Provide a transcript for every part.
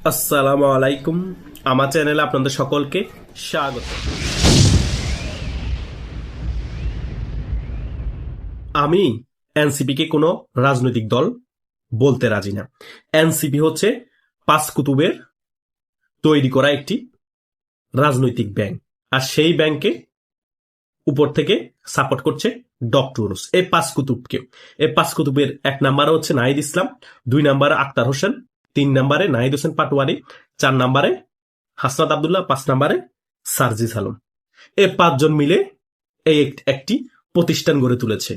আসসালামু আলাইকুম। আমার চ্যানেলে আপনাদের সকলকে স্বাগত। আমি এনসিপি কে কোনো রাজনৈতিক দল বলতে রাজি না। এনসিপি হচ্ছে পাঁচ কুতুবের তৈরি করা একটি রাজনৈতিক ব্যাংক, আর সেই ব্যাংকে উপর থেকে সাপোর্ট করছে ডক্টর ইউনূস। এই পাঁচ কুতুবকে, এই পাঁচ কুতুবের এক নম্বরে হচ্ছে নাহিদ ইসলাম, দুই নম্বরে আক্তার হোসেন, তিন নম্বরে নাহিদ হোসেন পাটোয়ারি, চার নম্বরে হাসনাত আব্দুল্লাহ, পাঁচ নম্বরে সার্জিস আলম। এই পাঁচজন মিলে এই একটি প্রতিষ্ঠান গড়ে তুলেছে।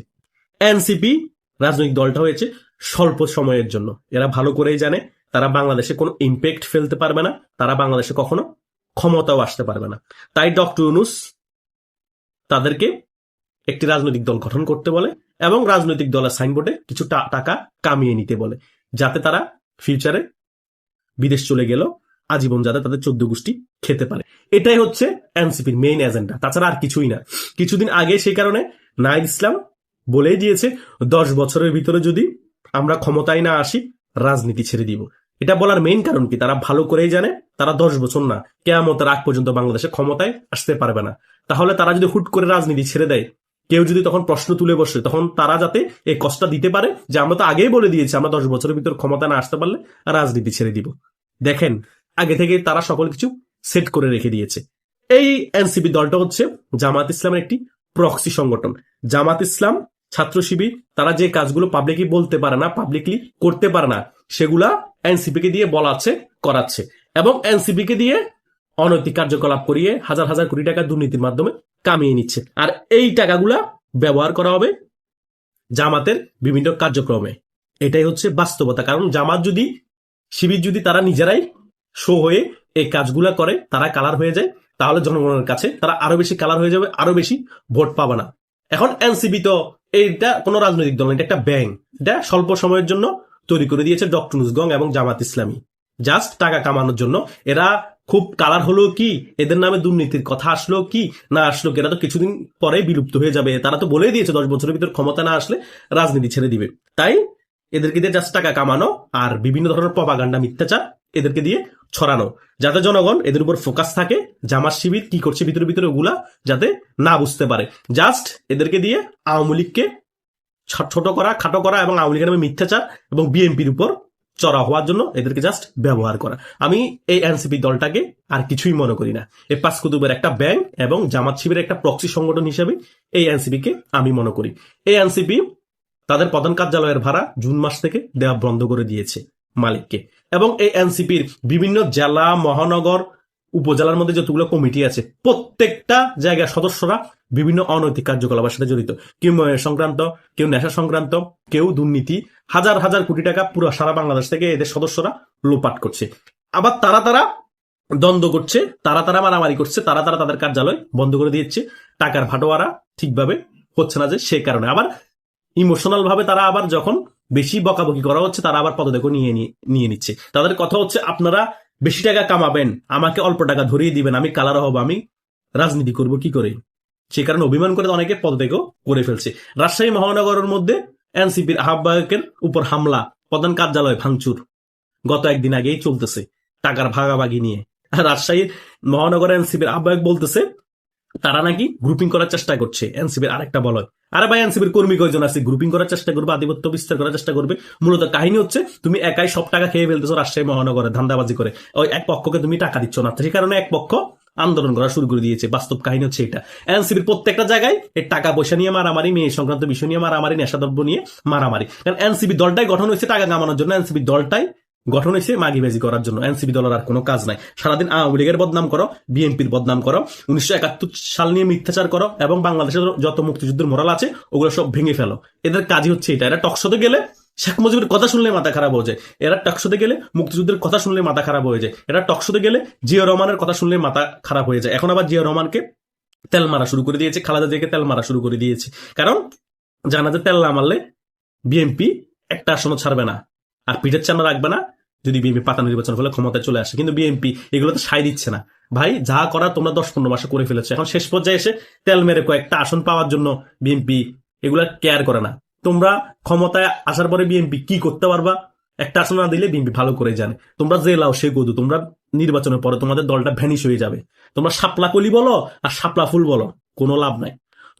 এনসিপি রাজনৈতিক দলটা হয়েছে স্বল্প সময়ের জন্য। এরা ভালো করেই জানে তারা বাংলাদেশে কোনো ইম্প্যাক্ট ফেলতে পারবে না, তারা বাংলাদেশে কখনো ক্ষমতাও আসতে পারবে না। তাই ডক্টর ইউনূস তাদেরকে একটি রাজনৈতিক দল গঠন করতে বলে এবং রাজনৈতিক দলের সাইনবোর্ডে কিছু টাকা কামিয়ে নিতে বলে, যাতে তারা ফিউচারে বিদেশ চলে গেল আজীবন যাতে তাদের 14 গোষ্ঠী খেতে পারে। এটাই হচ্ছে এনসিপির মেইন এজেন্ডা, তাছাড়া আর কিছুই না। কিছুদিন আগে সেই কারণে নাহিদ ইসলাম বলেই দিয়েছে 10 বছরের ভিতরে যদি আমরা ক্ষমতায় না আসি রাজনীতি ছেড়ে দিব। এটা বলার মেইন কারণ কি, তারা ভালো করেই জানে তারা 10 বছর না, কিয়ামতের আগ পর্যন্ত বাংলাদেশে ক্ষমতায় আসতে পারবে না। তাহলে তারা যদি হুট করে রাজনীতি ছেড়ে দেয়, কেউ যদি তখন প্রশ্ন তুলে বসে, তখন তারা যাতে এই কষ্টটা দিতে পারে যে আমরা তো আগেই বলে দিয়েছি আমরা 10 বছরের ভিতর ক্ষমতা না আসতে পারলে রাজনীতি ছেড়ে দিব। দেখেন, আগে থেকে তারা সকল কিছু সেট করে রেখে দিয়েছে। এই এনসিপি দলটা হচ্ছে জামাত ইসলামের একটি প্রক্সি সংগঠন। জামাত ইসলাম, ছাত্র শিবির, তারা যে কাজগুলো পাবলিকলি বলতে পারে না, পাবলিকলি করতে পারে না, সেগুলা এনসিপি কে দিয়ে বলাচ্ছে, করাচ্ছে, এবং এনসিপি কে দিয়ে অনৈতিক কার্যকলাপ করিয়ে হাজার হাজার কোটি টাকা দুর্নীতির মাধ্যমে কামিয়ে নিচ্ছে। আর এই টাকাগুলা ব্যবহার করা হবে জামাতের বিভিন্ন কার্যক্রমে। এটাই হচ্ছে বাস্তবতা। কারণ জামাত যদি, শিবির যদি তারা নিজেরাই শো হয়ে এই কাজগুলা করে, তারা কালার হয়ে যায়, তাহলে জনগণের কাছে তারা আরো বেশি কালার হয়ে যাবে, আরো বেশি ভোট পাবে না। এখন এনসিপি তো এইটা কোনো রাজনৈতিক দল, এটা একটা ব্যাংক। এটা স্বল্প সময়ের জন্য তৈরি করে দিয়েছে ডক্টর ইউনূস এবং জামাত ইসলামী, জাস্ট টাকা কামানোর জন্য। এরা খুব কালার হলো কি, এদের নামে দুর্নীতির কথা আসলো কি না আসলো কি, এরা তো কিছুদিন পরে বিলুপ্ত হয়ে যাবে। তারা তো বলেই দিয়েছে 10 বছরের ভিতর ক্ষমতা না আসলে রাজনীতি ছেড়ে দিবে। তাই এদেরকে দিয়ে জাস্ট টাকা কামানো আর বিভিন্ন ধরনের প্রপাগান্ডা, মিথ্যাচার এদেরকে দিয়ে ছড়ানো, যাতে জনগণ এদের উপর ফোকাস থাকে। জামাত শিবির কি করছে ভিতরে ভিতরে ওগুলা যাতে না বুঝতে পারে। জাস্ট এদেরকে দিয়ে আওয়ামী লীগকে ছোট করা, খাটো করা এবং আওয়ামী লীগের নামে মিথ্যাচার এবং বিএনপির উপর চড়া হওয়ার জন্য এদেরকে জাস্ট ব্যবহার করা। আমি এই এনসিপি দলটাকে আর কিছুই মনে করি না। এই পাঁচ কুতুবের একটা ব্যাংক এবং জামাত শিবিরের একটা প্রক্সি সংগঠন হিসেবে এই এনসিপি কে আমি মনে করি। এই এনসিপি তাদের প্রধান কার্যালয়ের ভাড়া জুন মাস থেকে দেওয়া বন্ধ করে দিয়েছে মালিককে। এবং এই এনসিপির বিভিন্ন জেলা, মহানগর, উপজেলার মধ্যে যতগুলো কমিটি আছে, প্রত্যেকটা জায়গার সদস্যরা বিভিন্ন অনৈতিক কার্যকলাপের সাথে জড়িত। কেউ ময়ের সংক্রান্ত, কেউ নেশা সংক্রান্ত, কেউ দুর্নীতি, হাজার হাজার কোটি টাকা পুরো সারা বাংলাদেশ থেকে এদের সদস্যরা লোপাট করছে। আবার তারা দ্বন্দ্ব করছে, তারা মারামারি করছে, তারা তাদের কার্যালয় বন্ধ করে দিচ্ছে। টাকার ভাটোয়ারা ঠিকভাবে হচ্ছে না, যে সে কারণে আবার ইমোশনাল ভাবে তারা আবার যখন বেশি বকাবকি করা হচ্ছে, তারা আবার পদত্যাগ নিয়ে নিচ্ছে। তাদের কথা হচ্ছে আপনারা বেশি টাকা কামাবেন, আমাকে অল্প টাকা ধরিয়ে দিবেন, আমি কালার হব, আমি রাজনীতি করব কি করে। সে কারণে অভিমান করে অনেকে পদত্যাগ করে ফেলছে। রাজশাহী মহানগরের মধ্যে এনসিপির আহ্বায়কের উপর হামলা, প্রধান কার্যালয় ভাঙচুর গত একদিন আগেই চলতেছে টাকার ভাগাভাগি নিয়ে। রাজশাহী মহানগর এনসিপির আহ্বায়ক বলতেছে তারা নাকি গ্রুপিং করার চেষ্টা করছে এনসিপির আরেকটা বলয়। আরে ভাই, এনসিপির কর্মী কয়জন আছে? গ্রুপিং করার চেষ্টা করবে, আধিপত্য বিস্তার করার চেষ্টা করবে। মূলত কাহিনী হচ্ছে তুমি একাই সব টাকা খেয়ে ফেলতেছো রাজশাহী মহানগরে ধান্দাবাজি করে। ওই এক পক্ষকে তুমি টাকা দিচ্ছ না, সেই কারণে এক পক্ষ আন্দোলন করা শুরু করে দিয়েছে। বাস্তব কাহিনী হচ্ছে এটা। এনসিপির প্রত্যেকটা জায়গায় এই টাকা পয়সা নিয়ে মারামারি, মেয়ে সংক্রান্ত বিষয় নিয়ে মারামারি, নেশাদ্রব্য নিয়ে মারামারি। কারণ এনসিপি দলটাই গঠন হয়েছে টাকা কামানোর জন্য, এনসিপি দলটাই গঠন হয়েছে মাগিবাজি করার জন্য। এনসিপি দলের আর কোনো কাজ নাই। সারাদিন আওয়ামী লীগের বদনাম করো, বিএনপির বদনাম করো, 1971 সাল নিয়ে মিথ্যাচার করো এবং বাংলাদেশের যত মুক্তিযুদ্ধের মোরাল আছে ওগুলো সব ভেঙে ফেলো। এদের কাজই হচ্ছে এটা। এরা টকশোতে গেলে শেখ মুজিবের কথা শুনলে মাথা খারাপ হয়ে যায়, এরা টকশোতে গেলে মুক্তিযুদ্ধের কথা শুনলে মাথা খারাপ হয়ে যায়, এরা টকশোতে গেলে জিয়া রহমানের কথা শুনলে মাথা খারাপ হয়ে যায়। এখন আবার জিয়া রহমানকে তেল মারা শুরু করে দিয়েছে, খালেদা জিয়াকে তেল মারা শুরু করে দিয়েছে। কারণ জানা যে তেল না মারলে বিএনপি একটা আসনও ছাড়বে না, আর পিঠের চানা রাখবে না যদি বিএনপি পাতা নির্বাচন ফলে ক্ষমতায় চলে আসে। কিন্তু বিএনপি এগুলো তো সাই দিচ্ছে না। ভাই, যা করার তোমরা 10-15 মাসে করে ফেলেছো। এখন শেষ পর্যায়ে এসে তেল মেরে কয়েকটা আসন পাওয়ার জন্য বিএনপি এগুলা কেয়ার করে না। তোমরা ক্ষমতায় আসার পরে বিএনপি কি করতে পারবা একটা আসন না দিলে বিএনপি ভালো করে জানে তোমরা যে লাও সে গদু, তোমরা নির্বাচনের পরে তোমাদের দলটা ভ্যানিশ হয়ে যাবে। তোমরা শাপলা কলি বলো আর শাপলা ফুল বলো, কোনো লাভ নাই।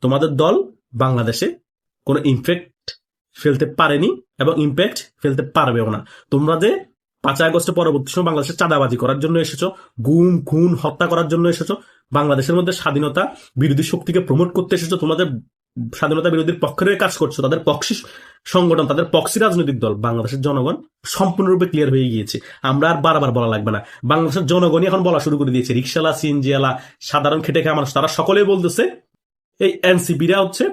তোমাদের দল বাংলাদেশে কোনো ইমপ্যাক্ট ফেলতে পারেনি এবং ইমপ্যাক্ট ফেলতে পারবেও না। তোমরা যে 5 আগস্টের পরবর্তী সময় বাংলাদেশে চাঁদাবাজি করার জন্য এসেছো, গুম খুন হত্যা করার জন্য এসেছো, বাংলাদেশের মধ্যে স্বাধীনতা বিরোধী শক্তিকে প্রমোট করতে এসেছো, তোমাদের স্বাধীনতা বিরোধীর পক্ষের কাজ করছো, তাদের পক্ষী সংগঠন, তাদের পক্ষী রাজনৈতিক দল, বাংলাদেশের জনগণ সম্পূর্ণরূপে ক্লিয়ার হয়ে গিয়েছে। আমরা আর বারবার বলা লাগবে না, বাংলাদেশের জনগণই এখন বলা শুরু করে দিয়েছে। রিক্সাওয়ালা, সিএনজিওয়ালা, সাধারণ খেটে খাওয়া মানুষ, তারা সকলেই বলতেছে এই এনসিপিরা হচ্ছে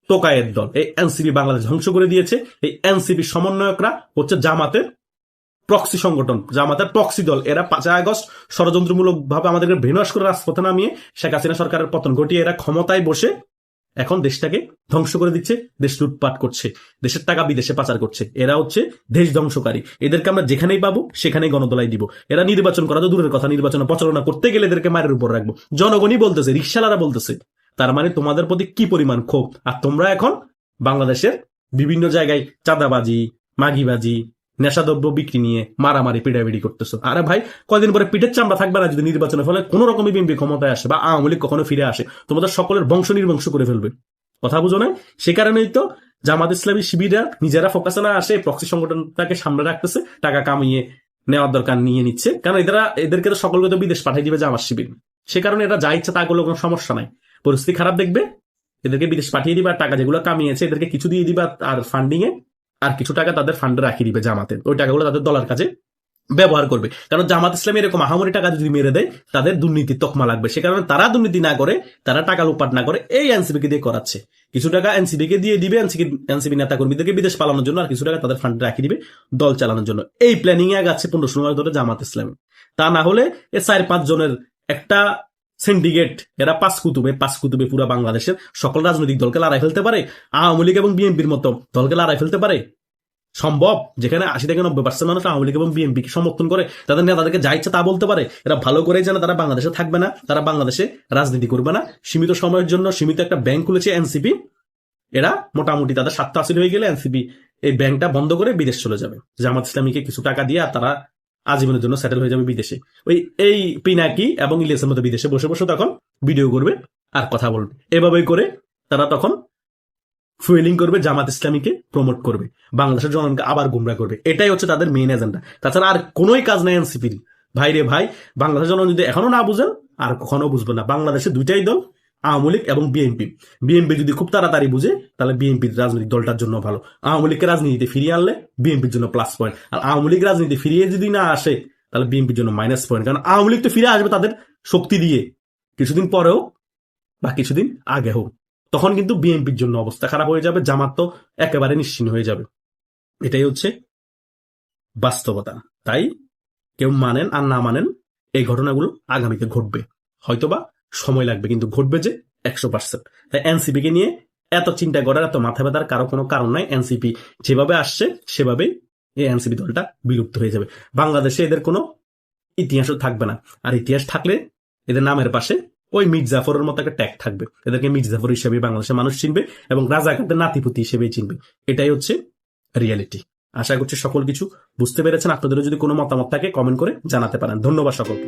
টোকায়ের দল, এই এনসিপি বাংলাদেশ ধ্বংস করে দিয়েছে। এই এনসিপি সমন্বয়করা হচ্ছে জামাতের প্রক্সি সংগঠন, জামাতের প্রক্সি দল। এরা 5 আগস্ট ষড়যন্ত্রমূলক ভাবে আমাদেরকে ব্রেনওয়াশ করে রাজপথে নামিয়ে শেখ হাসিনা সরকারের পতন ঘটিয়ে এরা ক্ষমতায় বসে এখন দেশটাকে ধ্বংস করে দিচ্ছে, দেশ লুটপাট করছে, দেশের টাকা বিদেশে পাচার করছে। এরা হচ্ছে দেশ ধ্বংসকারী। এদেরকে আমরা যেখানেই পাবো সেখানেই গণদোলাই দিব। এরা নির্বাচন করা তো দূরের কথা, নির্বাচনে প্রচারণা করতে গেলে এদেরকে মায়ের উপর রাখবো। জনগণই বলতেছে, রিক্সালারা বলতেছে। তার মানে তোমাদের প্রতি কি পরিমাণ ক্ষোভ। আর তোমরা এখন বাংলাদেশের বিভিন্ন জায়গায় চাঁদাবাজি, মাগিবাজি, নেশাদ্রব্য বিক্রি নিয়ে মারামারি পিটাপিটি করতেছো। আরে ভাই, কয়দিন পরে পিঠের চামড়া থাকবে না যদি নির্বাচনের ফলে কোন রকমের বিএনপি ক্ষমতায় আসে বা আওয়ামী লীগ কখনো ফিরে আসে, তোমাদের সকলের বংশ নির্বংশ করে ফেলবে। কথা বুঝো না? সে কারণেই তো জামাত ইসলামী শিবিরা নিজেরা ফোকাসে না আসে, প্রক্সি সংগঠনটাকে সামনে রাখতেছে, টাকা কামিয়ে নেওয়ার দরকার নিয়ে নিচ্ছে। কারণ এদেরকে তো সকলকে তো বিদেশ পাঠিয়ে দিবে জামাত শিবির। সে কারণে এরা যা ইচ্ছা তা করলে কোনো সমস্যা নাই। পরিস্থিতি খারাপ দেখবে, এদেরকে বিদেশ পাঠিয়ে দিবে, আর টাকা যেগুলো কামিয়েছে এদেরকে কিছু দিয়ে দিবা আর ফান্ডিং এ, আর কিছু টাকা তাদের ফান্ডে রাখিয়ে দিবে জামাতে। ওই টাকাগুলো তাদের দলের কাজে ব্যবহার করবে। কারণ জামাত ইসলামী এরকম আহামরি টাকা যদি মেরে দেয় তাদের দুর্নীতির তকমা লাগবে। সে কারণে তারা দুর্নীতি না করে, তারা টাকা লুটপাট না করে এই এনসিপি কে দিয়ে করাচ্ছে। কিছু টাকা এনসিপি কে দিয়ে দিবে এনসিপি নেতা কর্মীদেরকে বিদেশ পালানোর জন্য, আর কিছু টাকা তাদের ফান্ডে রাখিয়ে দিবে দল চালানোর জন্য। এই প্ল্যানিং এ আগাচ্ছে 15 মাস ধরে জামাত ইসলামী। তা না হলে এ 4-5 জনের একটা সিন্ডিকেট, এরা 5 কুতুবে পুরো বাংলাদেশের সকল রাজনৈতিক দলকে লড়াই ফেলতে পারে। আওয়ামী লীগ এবং বিএনপির মতো দলকে লড়াই ফেলতে পারে সম্ভব? যেখানে 80-90% মানুষ আওয়ামী লীগ এবং বিএনপি কে সমর্থন করে, তাদের নেতাদেরকে যা ইচ্ছা তা বলতে পারে। এরা ভালো করে জানে তারা বাংলাদেশে থাকবে না, তারা বাংলাদেশে রাজনীতি করবে না। সীমিত সময়ের জন্য সীমিত একটা ব্যাংক খুলেছে এনসিপি। এরা মোটামুটি তাদের স্বার্থ হাসিল হয়ে গেলে এনসিপি এই ব্যাংকটা বন্ধ করে বিদেশ চলে যাবে। জামাত ইসলামীকে কিছু টাকা দিয়ে আর তারা আজীবনের জন্য সেটেল হয়ে যাবে বিদেশে। এই পিনাকি এবং ইলিয়াসের মতো বিদেশে বসে বসে তখন ভিডিও করবে আর কথা বলবে। এভাবেই করে তারা তখন ফুয়েলিং করবে, জামাত ইসলামীকে প্রমোট করবে, বাংলাদেশের জনগণকে আবার গুমরা করবে। এটাই হচ্ছে তাদের মেইন এজেন্ডা। তাছাড়া আর কোনোই কাজ নাই এনসিপির। ভাই রে ভাই, বাংলাদেশের জনগণ যদি এখনো না বুঝেন আর কখনো বুঝবেন না। বাংলাদেশে দুইটাই দল, আওয়ামী লীগ এবং বিএনপি। বিএনপি যদি খুব তাড়াতাড়ি বুঝে তাহলে বিএনপির রাজনৈতিক দলটার জন্য ভালো। আওয়ামী লীগকে রাজনীতিতে ফিরিয়ে আনলে বিএনপির জন্য প্লাস পয়েন্ট, আর আওয়ামী লীগ রাজনীতি ফিরিয়ে যদি না আসে তাহলে বিএনপির জন্য মাইনাস পয়েন্ট। কারণ আওয়ামী লীগ তো ফিরে আসবে তাদের শক্তি দিয়ে, কিছুদিন পরেও বা কিছুদিন আগে হোক। তখন কিন্তু বিএনপির জন্য অবস্থা খারাপ হয়ে যাবে, জামাত তো একেবারে নিশ্চিহ্ন হয়ে যাবে। এটাই হচ্ছে বাস্তবতা। তাই কেউ মানেন আর না মানেন, এই ঘটনাগুলো আগামীতে ঘটবে। হয়তোবা সময় লাগবে, কিন্তু ঘটবে যে 100%। তাই এনসিপি কে নিয়ে এত চিন্তা করার, এত মাথা ব্যথার কারো কোনো কারণ নাই। এনসিপি যেভাবে আসছে সেভাবেই এই এনসিপি দলটা বিলুপ্ত হয়ে যাবে। বাংলাদেশে এদের কোনো ইতিহাসও থাকবে না। আর ইতিহাস থাকলে এদের নামের পাশে ওই মির্জাফরের মতো একটা ট্যাগ থাকবে। এদেরকে মির্জাফর হিসেবে বাংলাদেশের মানুষ চিনবে এবং রাজাকারদের নাতিপুতি হিসেবেই চিনবে। এটাই হচ্ছে রিয়েলিটি। আশা করছি সকল কিছু বুঝতে পেরেছেন। আপনাদেরও যদি কোনো মতামত থাকে কমেন্ট করে জানাতে পারেন। ধন্যবাদ সকলকে।